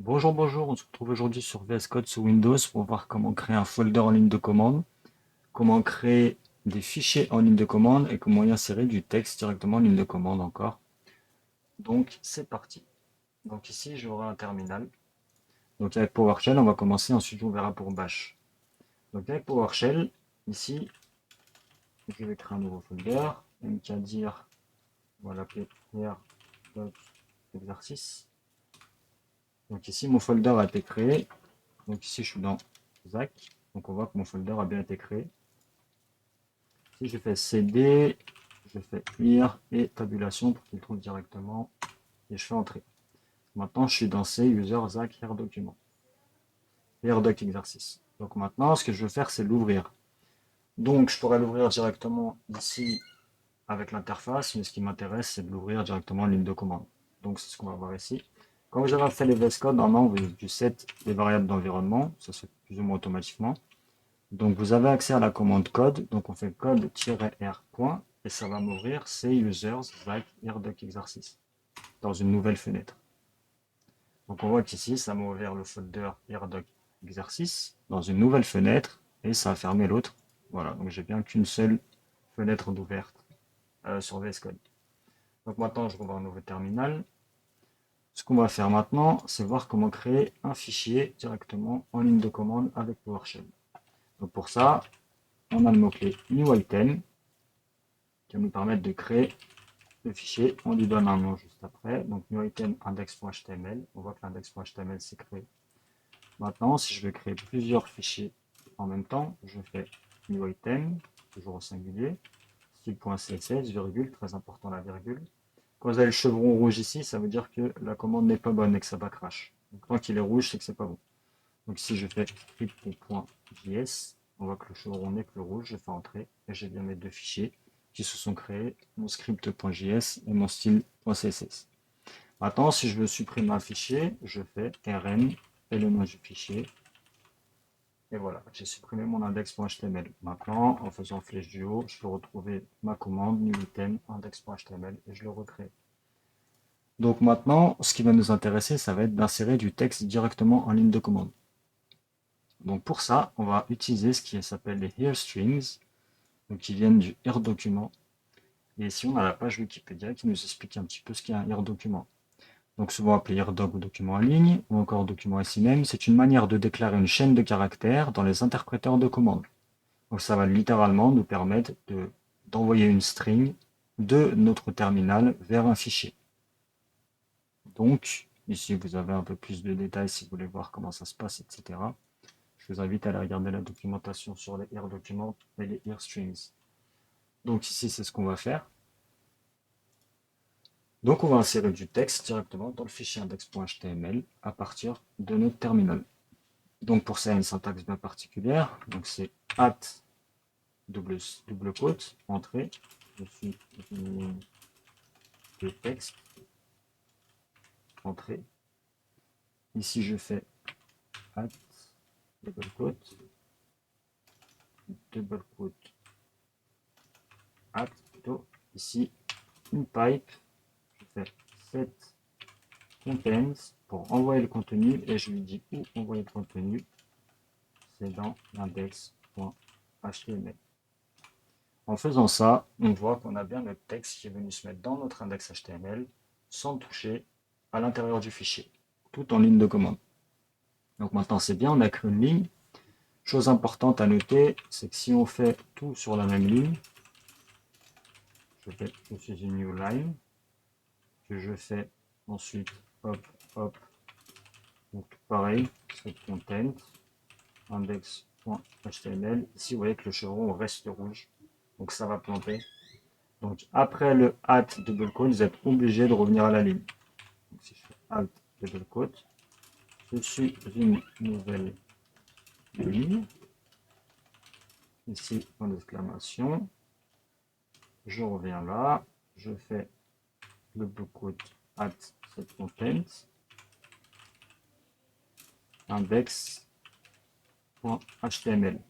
Bonjour, bonjour, on se retrouve aujourd'hui sur VS Code sous Windows pour voir comment créer un folder en ligne de commande, comment créer des fichiers en ligne de commande et comment y insérer du texte directement en ligne de commande encore. Donc c'est parti. Donc ici j'aurai un terminal. Donc avec PowerShell on va commencer, ensuite on verra pour Bash. Donc avec PowerShell, ici je vais créer un nouveau folder, mkdir, on va l'appeler exercice. Donc ici mon folder a été créé. Donc ici je suis dans ZAC. Donc on voit que mon folder a bien été créé. Si je fais CD, je fais lire et tabulation pour qu'il trouve directement et je fais entrer. Maintenant, je suis dans C, user, ZAC, here document. Here doc exercice. Donc maintenant, ce que je veux faire, c'est l'ouvrir. Donc, je pourrais l'ouvrir directement ici avec l'interface, mais ce qui m'intéresse, c'est de l'ouvrir directement en ligne de commande. Donc, c'est ce qu'on va voir ici. Quand vous avez fait les VS Code, normalement, vous set les variables d'environnement. Ça se fait plus ou moins automatiquement. Donc vous avez accès à la commande code, donc on fait code-r point, et ça va m'ouvrir C users like airdoc exercice dans une nouvelle fenêtre. Donc on voit qu'ici ça m'a ouvert le folder airdoc exercice dans une nouvelle fenêtre et ça a fermé l'autre. Voilà, donc j'ai bien qu'une seule fenêtre d'ouverte sur VS Code. Donc maintenant je revois un nouveau terminal. Ce qu'on va faire maintenant, c'est voir comment créer un fichier directement en ligne de commande avec PowerShell. Donc pour ça, on a le mot-clé new item qui va nous permettre de créer le fichier. On lui donne un nom juste après. Donc new item index.html. On voit que l'index.html s'est créé. Maintenant, si je veux créer plusieurs fichiers en même temps, je fais new item, toujours au singulier, style.css, virgule, très important la virgule. Quand vous avez le chevron rouge ici, ça veut dire que la commande n'est pas bonne et que ça va crash. Donc tant qu'il est rouge, c'est que c'est pas bon. Donc si je fais script.js, on voit que le chevron n'est plus rouge, je fais entrer et j'ai bien mes deux fichiers qui se sont créés, mon script.js et mon style.css. Maintenant, si je veux supprimer un fichier, je fais rn et le nom du fichier. Et voilà, j'ai supprimé mon index.html. Maintenant, en faisant flèche du haut, je peux retrouver ma commande new item index.html et je le recrée. Donc maintenant, ce qui va nous intéresser, ça va être d'insérer du texte directement en ligne de commande. Donc pour ça, on va utiliser ce qui s'appelle les here strings, donc qui viennent du here document. Et ici, on a la page Wikipédia qui nous explique un petit peu ce qu'est un here document. Donc souvent appelé here doc ou document en ligne, ou encore document SIMEM, c'est une manière de déclarer une chaîne de caractères dans les interpréteurs de commandes. Donc ça va littéralement nous permettre d'envoyer une string de notre terminal vers un fichier. Donc ici, vous avez un peu plus de détails si vous voulez voir comment ça se passe, etc. Je vous invite à aller regarder la documentation sur les here documents et les here strings. Donc ici, c'est ce qu'on va faire. Donc on va insérer du texte directement dans le fichier index.html à partir de notre terminal. Donc pour ça, il y a une syntaxe bien particulière. Donc c'est at double quote, entrée, je suis une ligne de texte, entrée. Ici je fais at double quote, at plutôt. Ici une pipe, je fais set contains pour envoyer le contenu et je lui dis où envoyer le contenu. C'est dans l'index.html. En faisant ça, on voit qu'on a bien notre texte qui est venu se mettre dans notre index HTML sans toucher à l'intérieur du fichier, tout en ligne de commande. Donc maintenant c'est bien, on a créé une ligne. Chose importante à noter, c'est que si on fait tout sur la même ligne, je suis une new line, que je fais ensuite hop, hop, donc pareil, set content, index.html. Ici, vous voyez que le chevron reste rouge, donc ça va planter. Donc après le at double quote, vous êtes obligé de revenir à la ligne. Donc, si je fais alt double quote, je suis une nouvelle ligne. Ici, point d'exclamation. Je reviens là. Je fais double quote at set content index.html.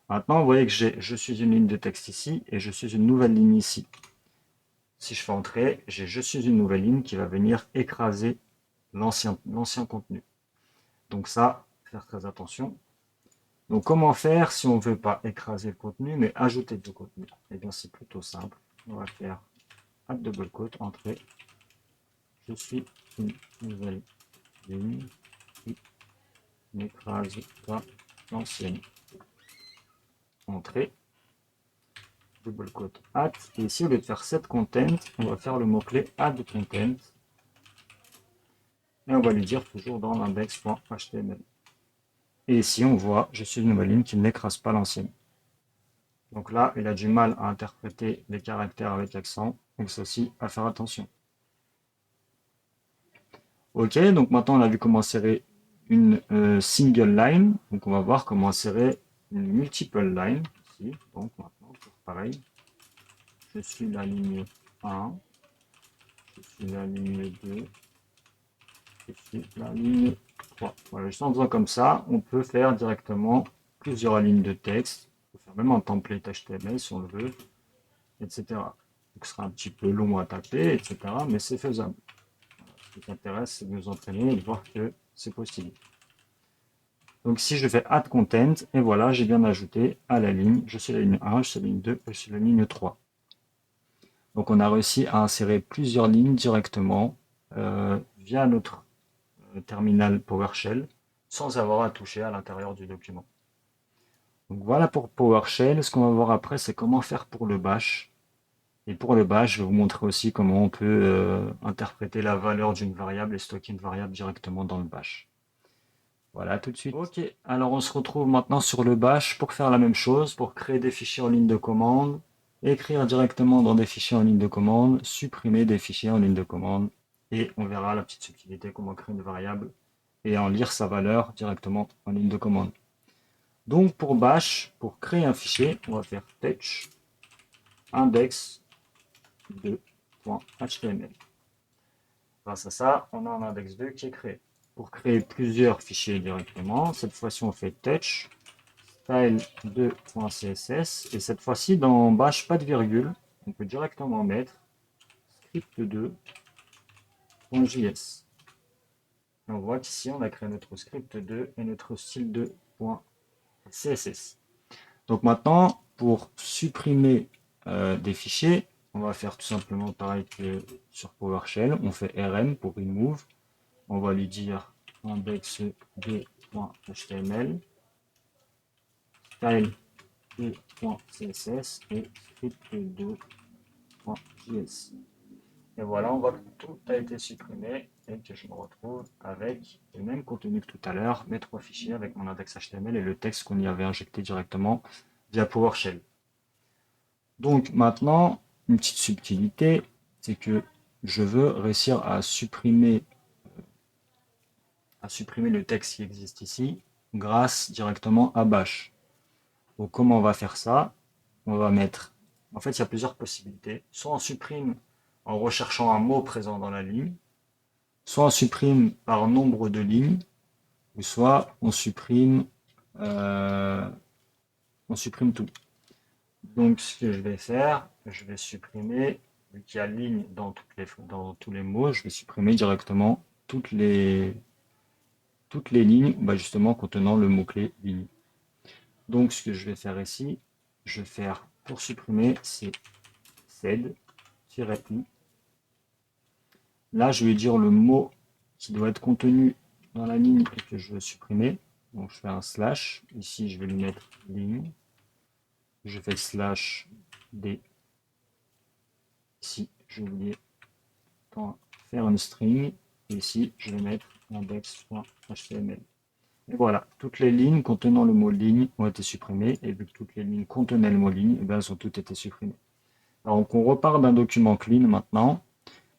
Maintenant, vous voyez que je suis une ligne de texte ici et je suis une nouvelle ligne ici. Si je fais entrer, je suis une nouvelle ligne qui va venir écraser l'ancien contenu. Donc ça, faire très attention. Donc comment faire si on ne veut pas écraser le contenu, mais ajouter du contenu? Eh bien c'est plutôt simple. On va faire add double quote, entrée. Je suis une nouvelle ligne qui n'écrase pas l'ancienne. Entrée. Double quote add. Et ici, au lieu de faire set content, on va faire le mot-clé add content. Et on va lui dire toujours dans l'index.html. Et ici, on voit, je suis une nouvelle ligne qui n'écrase pas l'ancienne. Donc là, il a du mal à interpréter les caractères avec accent. Donc ça aussi, à faire attention. Ok, donc maintenant, on a vu comment insérer une single line. Donc on va voir comment insérer une multiple line. Ici. Donc maintenant, pareil. Je suis la ligne 1. Je suis la ligne 2. Je suis la ligne 3. Voilà, juste en faisant comme ça, on peut faire directement plusieurs lignes de texte. On peut faire même un template HTML si on le veut, etc. Donc, ce sera un petit peu long à taper, etc. Mais c'est faisable. Voilà, ce qui t'intéresse, c'est de vous entraîner et de voir que c'est possible. Donc si je fais add content, et voilà, j'ai bien ajouté à la ligne, je suis la ligne 1, je suis la ligne 2, je suis la ligne 3. Donc on a réussi à insérer plusieurs lignes directement via notre terminal PowerShell sans avoir à toucher à l'intérieur du document. Donc voilà pour PowerShell. Ce qu'on va voir après, c'est comment faire pour le bash. Et pour le bash, je vais vous montrer aussi comment on peut interpréter la valeur d'une variable et stocker une variable directement dans le bash. Voilà, tout de suite. Ok, alors on se retrouve maintenant sur le bash pour faire la même chose, pour créer des fichiers en ligne de commande, écrire directement dans des fichiers en ligne de commande, supprimer des fichiers en ligne de commande, et on verra la petite subtilité, comment créer une variable et en lire sa valeur directement en ligne de commande. Donc pour bash, pour créer un fichier, on va faire touch index2.html. Grâce à ça, on a un index2 qui est créé. Pour créer plusieurs fichiers directement, cette fois-ci on fait touch style2.css et cette fois-ci dans bash pas de virgule, on peut directement mettre script2.js. On voit qu'ici on a créé notre script2 et notre style2.css. Donc maintenant, pour supprimer des fichiers, on va faire tout simplement pareil que sur PowerShell. On fait rm pour remove. On va lui dire index2.html, style2.css et script2.js. Et voilà, on voit que tout a été supprimé et que je me retrouve avec le même contenu que tout à l'heure, mes trois fichiers avec mon index HTML et le texte qu'on y avait injecté directement via PowerShell. Donc maintenant, une petite subtilité, c'est que je veux réussir à supprimer le texte qui existe ici grâce directement à bash. Donc comment on va faire ça? On va mettre, en fait il y a plusieurs possibilités. Soit on supprime en recherchant un mot présent dans la ligne, soit on supprime par nombre de lignes, ou soit on supprime tout. Donc ce que je vais faire, je vais supprimer, vu qu'il y a ligne dans tous les mots, je vais supprimer directement toutes les lignes justement contenant le mot-clé ligne. Donc ce que je vais faire ici, je vais faire pour supprimer, c'est sed-i. Là, je vais dire le mot qui doit être contenu dans la ligne et que je veux supprimer. Donc je fais un slash. Ici, je vais lui mettre ligne. Je fais slash d. Ici, je vais oublier faire une string. Et ici, je vais mettre index.html. Et voilà, toutes les lignes contenant le mot ligne ont été supprimées. Et vu que toutes les lignes contenaient le mot ligne, elles ont toutes été supprimées. Alors, donc on repart d'un document clean maintenant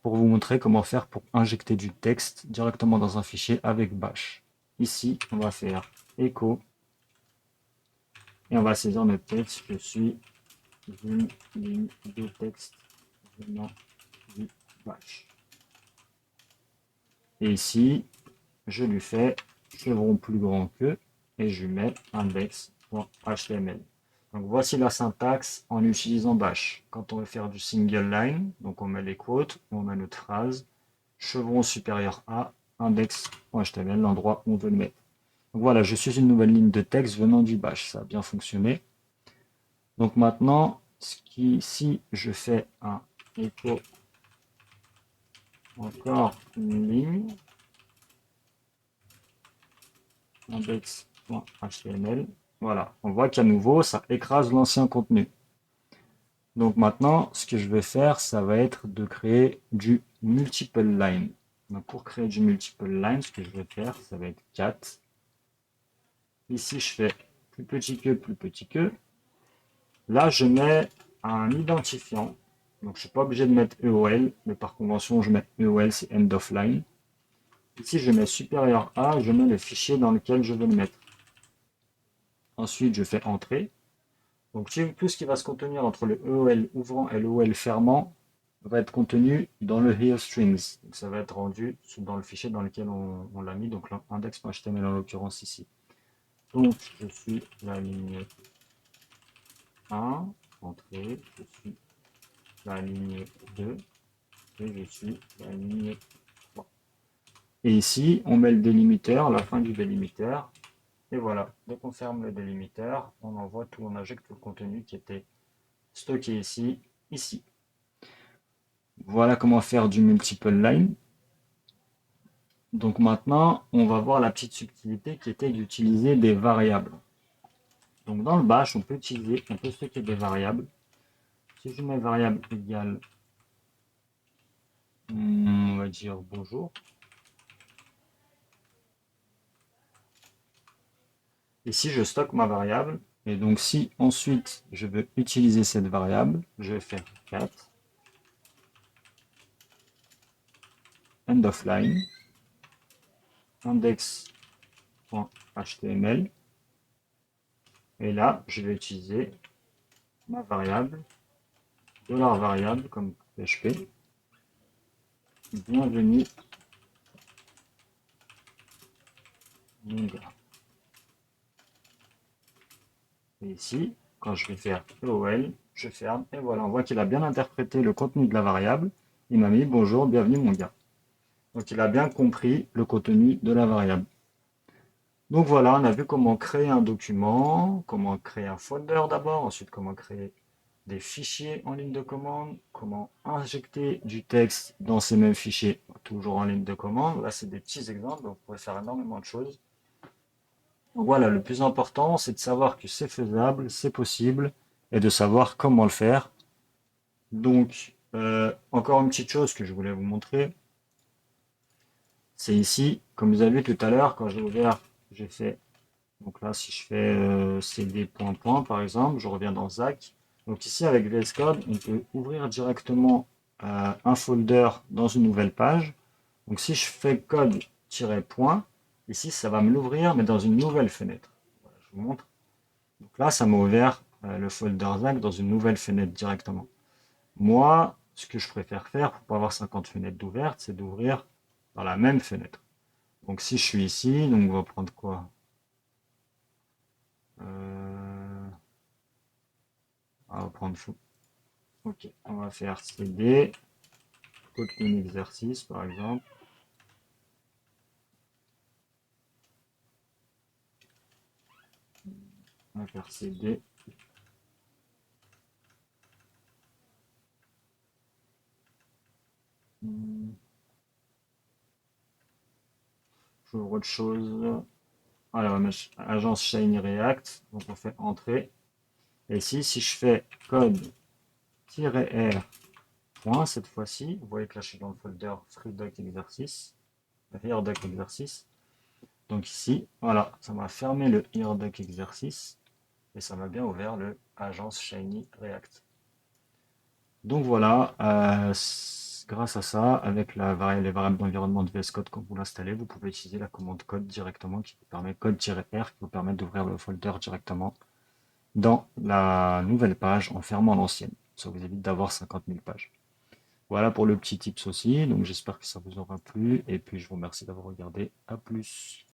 pour vous montrer comment faire pour injecter du texte directement dans un fichier avec bash. Ici, on va faire echo et on va saisir notre texte. Je suis une ligne de texte venant du bash. Et ici, je lui fais chevron plus grand que et je lui mets index.html. Donc voici la syntaxe en utilisant bash. Quand on veut faire du single line, donc on met les quotes, on met notre phrase, chevron supérieur à index.html, l'endroit où on veut le mettre. Donc voilà, je suis une nouvelle ligne de texte venant du bash. Ça a bien fonctionné. Donc maintenant, si je fais un echo encore une ligne, index.html, voilà, on voit qu'à nouveau, ça écrase l'ancien contenu. Donc maintenant, ce que je vais faire, ça va être de créer du multiple line. Donc pour créer du multiple line, ce que je vais faire, ça va être 4. Ici, je fais plus petit que, plus petit que. Là, je mets un identifiant. Donc, je ne suis pas obligé de mettre EOL, mais par convention, je mets EOL, c'est end of line. Ici, je mets supérieur à, je mets le fichier dans lequel je veux le mettre. Ensuite, je fais entrée. Donc, tout ce qui va se contenir entre le EOL ouvrant et le EOL fermant va être contenu dans le here strings. Donc, ça va être rendu dans le fichier dans lequel on l'a mis, donc l'index.html en l'occurrence ici. Donc, je suis la ligne 1, entrée, je suis la ligne 2 et je suis la ligne 3. Et ici, on met le délimiteur, la fin du délimiteur. Et voilà, dès qu'on ferme le délimiteur, on envoie tout, on injecte tout le contenu qui était stocké ici, ici. Voilà comment faire du multiple line. Donc maintenant, on va voir la petite subtilité qui était d'utiliser des variables. Donc dans le bash, on peut stocker des variables. Si je mets variable égale, on va dire bonjour. Ici, je stocke ma variable. Et donc, si ensuite je veux utiliser cette variable, je vais faire 4 end of line index.html. Et là, je vais utiliser ma variable, $variable comme PHP. Bienvenue mon gars. Et ici, quand je vais faire EOL, je ferme et voilà, on voit qu'il a bien interprété le contenu de la variable. Il m'a mis bonjour, bienvenue mon gars. Donc il a bien compris le contenu de la variable. Donc voilà, on a vu comment créer un document, comment créer un folder d'abord, ensuite comment créer des fichiers en ligne de commande, comment injecter du texte dans ces mêmes fichiers, toujours en ligne de commande. Là, c'est des petits exemples, donc vous pouvez faire énormément de choses. Donc voilà, le plus important, c'est de savoir que c'est faisable, c'est possible, et de savoir comment le faire. Donc, encore une petite chose que je voulais vous montrer, c'est ici, comme vous avez vu tout à l'heure, quand j'ai ouvert, j'ai fait, donc là, si je fais cd point par exemple, je reviens dans ZAC. Donc ici, avec VS Code, on peut ouvrir directement un folder dans une nouvelle page. Donc si je fais code-point, ici, ça va me l'ouvrir, mais dans une nouvelle fenêtre. Voilà, je vous montre. Donc là, ça m'a ouvert le folder ZAC dans une nouvelle fenêtre directement. Moi, ce que je préfère faire pour pas avoir 50 fenêtres d'ouvertes, c'est d'ouvrir dans la même fenêtre. Donc si je suis ici, donc on va prendre quoi? On va prendre fou. Ok, on va faire cd, contenu exercice par exemple. On va faire cd. J'ouvre autre chose. Alors, agence Shiny React. Donc on fait entrée. Et ici, si je fais code-r point cette fois-ci, vous voyez que là je suis dans le folder FreeDoc exercice, HereDoc exercice. Donc ici, voilà, ça m'a fermé le HereDoc exercice et ça m'a bien ouvert le agence Shiny React. Donc voilà, grâce à ça, avec les variables d'environnement de VS Code, quand vous l'installez, vous pouvez utiliser la commande code directement qui vous permet code-r qui vous permet d'ouvrir le folder directement dans la nouvelle page en fermant l'ancienne. Ça vous évite d'avoir 50 000 pages. Voilà pour le petit tips aussi, donc j'espère que ça vous aura plu et puis je vous remercie d'avoir regardé. À plus.